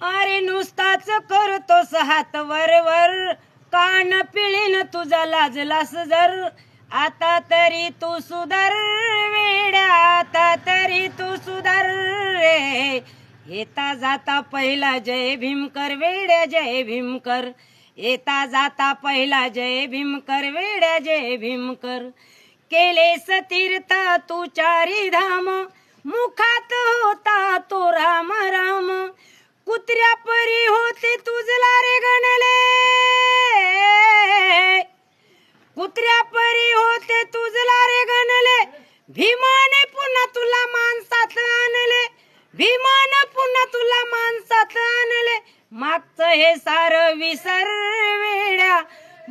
अरे नुसताच करतोस हात वर कान पिळीन तुझा लाजलास जर आता तरी तू सुधार वेड्या आता तरी तू सुधार रे येता जाता पहिला जय भीम कर वेड्या जय भीम कर येता जाता पहिला जय भीम कर वेड्या जय भीम कर केलेस तीर्थ तू चारी धाम मुखात होता तो राम राम कुत्र्या परी होते तुझला रे गणले कुत्र्या परी होते तुझला रे गणले भीमाने पुन्हा तुला माणसात आणले भीमाने पुन्हा तुला माणसात आणले मागचं हे सार विसर वेड्या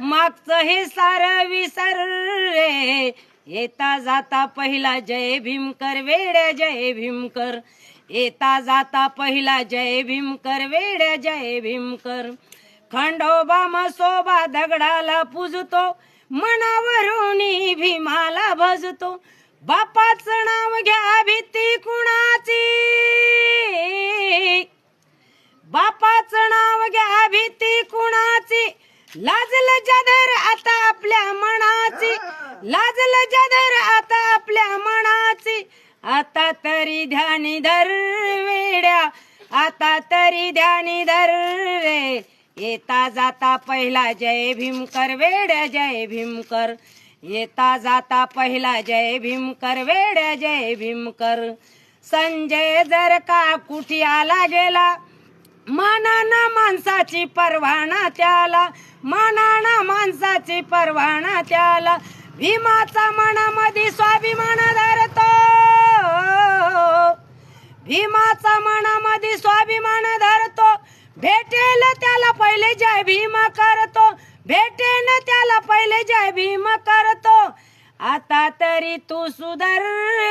मागचं हे सार विसर रे येता जाता पहिला जय भीम कर वेड्या जय भीम कर येता जाता पहिला जय भीम कर वेड्या जय भीम कर खंडोबा मसोबा दगडाला पूजतो मनावरून भीमाला भजतो बापाचं नाव घ्या भीती कुणाची बापाचं नाव घ्या भीती कुणाची लाजल जाधर आता आपल्या मनाची लाजल जाधर आता आपल्या मनाची आता तरी ध्यानी धर वेड्या आता तरी ध्यानी धर रे येता जाता पहिला जय भीम कर वेड्या जय भीम कर येता जाता पहिला जय भीम कर वेड्या जय भीम कर संजय जर का कुठ्याला गेला मानाना माणसाची परवाना त्याला मानाना माणसाची परवाना त्याला भीमाचा मनामध्ये स्वाभिमान धरतो भीमाचा मनामध्ये स्वाभिमान धरतो भेटेल त्याला पहिले जय भीम करतो भेटेल त्याला पहिले जय भीम करतो आता तरी तू सुधार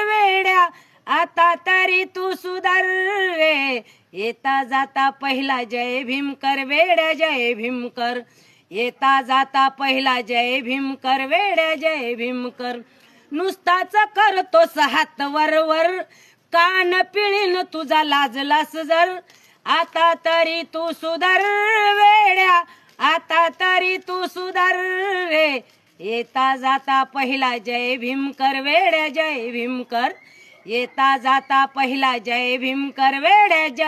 वेड्या आता तरी तू सुधार रे येता जाता पहिला जय भीम कर वेड्या जय भीम कर येता जाता पहिला जय भीम कर वेड्या जय भीम कर नुसताच करतोस हात वर कान पिळीन तुझा लाजलास जर आता तरी तू सुधार वेड्या आता तरी तू सुधार रे येता जाता पहिला जय भीम कर वेड्या जय भीम कर येता जाता पहिला जय भीम कर वेड्या जय